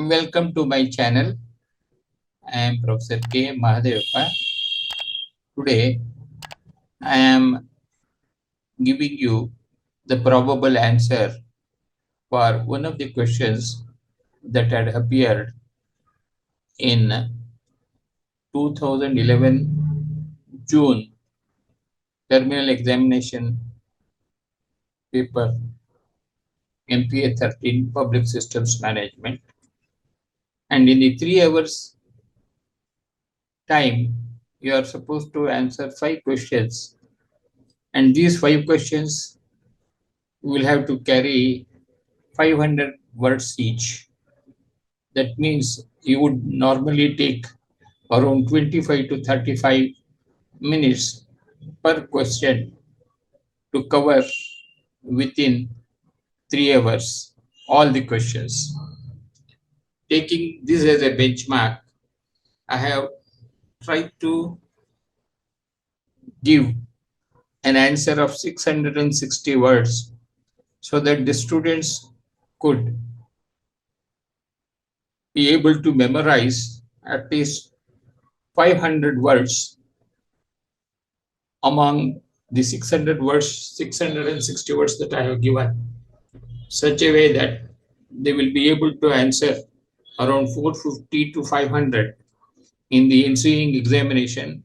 Welcome to my channel. I am Professor K.M. Mahadevappa. Today, I am giving you the probable answer for one of the questions that had appeared in 2011 June terminal examination paper MPA-013 Public Systems Management. And in the 3 hours time, you are supposed to answer 5 questions. And these 5 questions will have to carry 500 words each. That means you would normally take around 25 to 35 minutes per question to cover within 3 hours all the questions. Taking this as a benchmark, I have tried to give an answer of 660 words so that the students could be able to memorize at least 500 words among the 660 words that I have given, such a way that they will be able to answer around 450 to 500 in the ensuing examination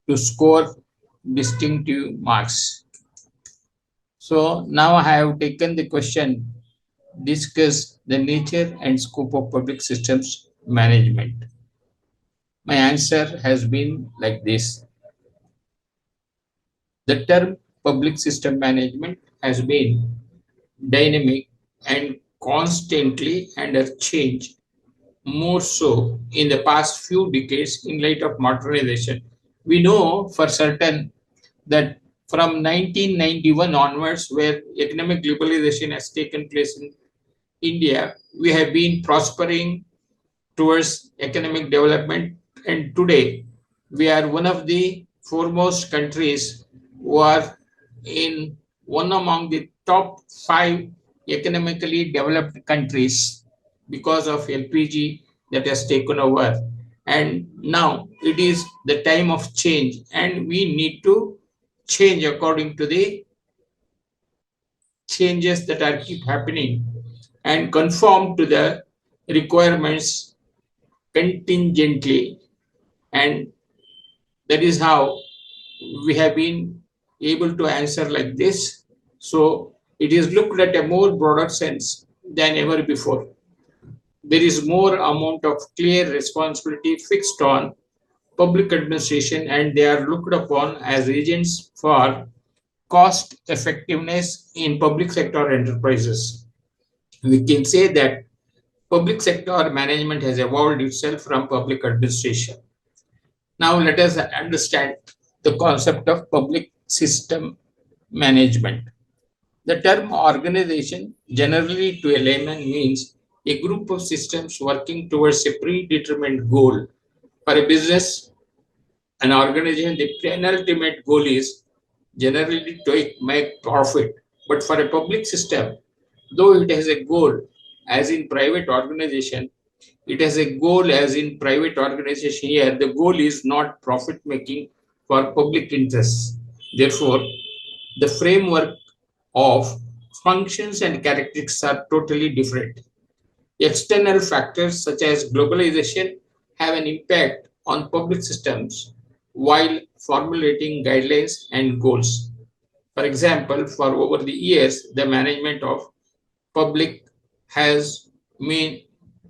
to score distinctive marks. So now I have taken the question, discuss the nature and scope of public systems management. My answer has been like this. The term public system management has been dynamic and constantly under change, more so in the past few decades in light of modernization. We know for certain that from 1991 onwards, where economic liberalization has taken place in India, we have been prospering towards economic development, and today we are one of the foremost countries who are in one among the top 5 economically developed countries because of LPG that has taken over. And now it is the time of change, and we need to change according to the changes that are keep happening and conform to the requirements contingently. And that is how we have been able to answer like this. So it is looked at a more broader sense than ever before. There is more amount of clear responsibility fixed on public administration, and they are looked upon as agents for cost effectiveness in public sector enterprises. We can say that public sector management has evolved itself from public administration. Now let us understand the concept of public system management. The term organization generally to a layman means a group of systems working towards a predetermined goal. For a business, an organization, the penultimate goal is generally to make profit. But for a public system, though it has a goal, as in private organization, it has a goal as in private organization. Here, the goal is not profit making for public interests. Therefore, the framework of functions and characteristics are totally different. External factors such as globalization have an impact on public systems while formulating guidelines and goals. For example, for over the years, the management of public has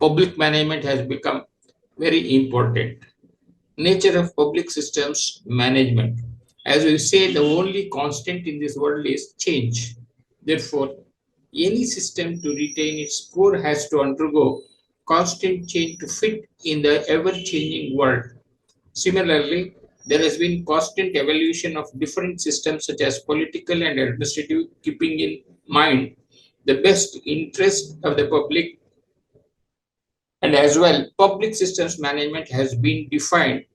public management has become very important. Nature of public systems management. As we say, the only constant in this world is change. Therefore, any system to retain its core has to undergo constant change to fit in the ever-changing world. Similarly, there has been constant evolution of different systems such as political and administrative, keeping in mind the best interest of the public. And as well, public systems management has been defined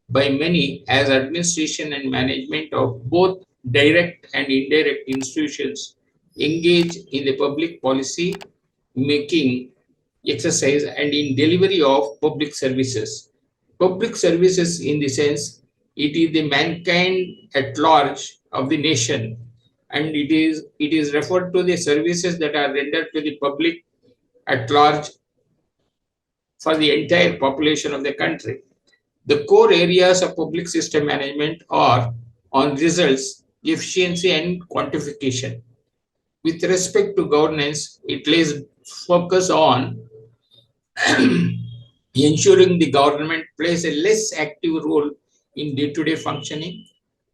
by many as administration and management of both direct and indirect institutions engaged in the public policy making exercise and in delivery of public services. Public services in the sense it is the mankind at large of the nation, and it is referred to the services that are rendered to the public at large for the entire population of the country. The core areas of public system management are on results, efficiency, and quantification. With respect to governance, it lays focus on ensuring the government plays a less active role in day-to-day functioning,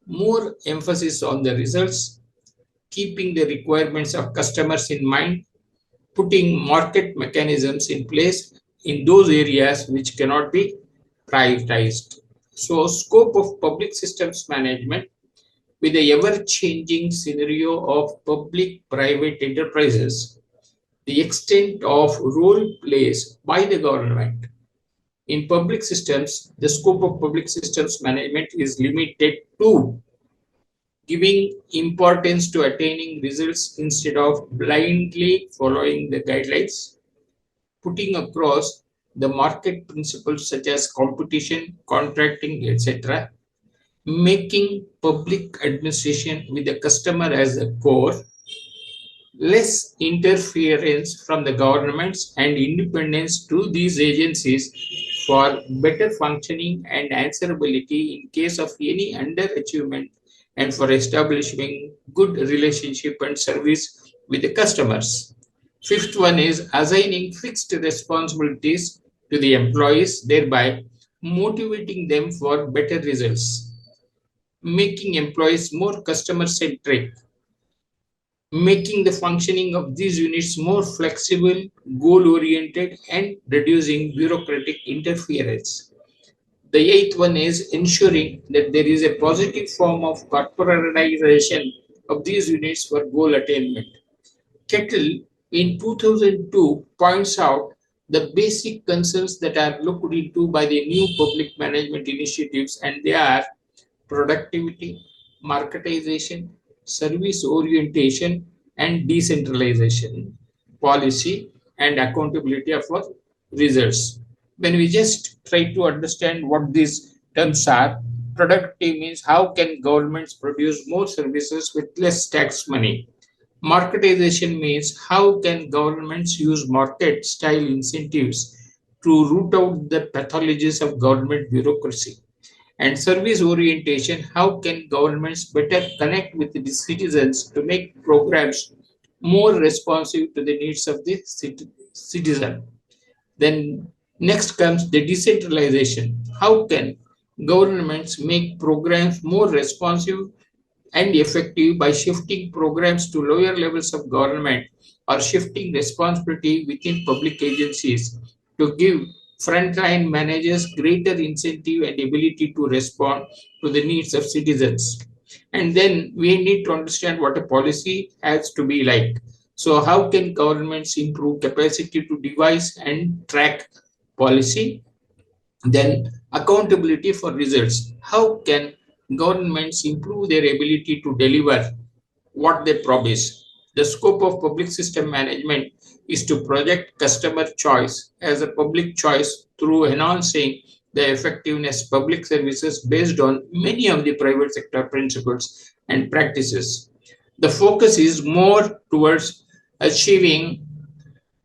more emphasis on the results, keeping the requirements of customers in mind, putting market mechanisms in place in those areas which cannot be prioritized. So, scope of public systems management with the ever-changing scenario of public-private enterprises, the extent of role plays by the government. In public systems, the scope of public systems management is limited to giving importance to attaining results instead of blindly following the guidelines, putting across the market principles such as competition, contracting, etc., making public administration with the customer as a core, less interference from the governments and independence to these agencies for better functioning and answerability in case of any underachievement and for establishing good relationship and service with the customers. Fifth one is assigning fixed responsibilities to the employees, thereby motivating them for better results, making employees more customer centric, making the functioning of these units more flexible, goal oriented, and reducing bureaucratic interference. The eighth one is ensuring that there is a positive form of corporatization of these units for goal attainment. Kettle in 2002 points out the basic concerns that are looked into by the new public management initiatives, and they are productivity, marketization, service orientation, and decentralization, policy, and accountability of our results. When we just try to understand what these terms are, productive means how can governments produce more services with less tax money. Marketization means how can governments use market style incentives to root out the pathologies of government bureaucracy. And service orientation, how can governments better connect with the citizens to make programs more responsive to the needs of the citizen. Then next comes the decentralization. How can governments make programs more responsive and effective by shifting programs to lower levels of government or shifting responsibility within public agencies to give frontline managers greater incentive and ability to respond to the needs of citizens. And then we need to understand what a policy has to be like. So, how can governments improve capacity to devise and track policy? Then, accountability for results. How can governments improve their ability to deliver what they promise? The scope of public system management is to project customer choice as a public choice through enhancing the effectiveness public services based on many of the private sector principles and practices. The focus is more towards achieving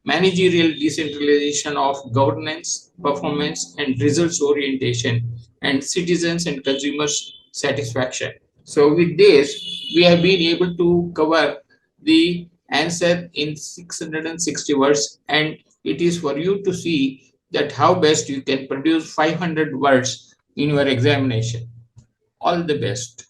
managerial decentralization of governance, performance, and results orientation, and citizens and consumers satisfaction. So, with this, we have been able to cover the answer in 660 words, and it is for you to see that how best you can produce 500 words in your examination. All the best.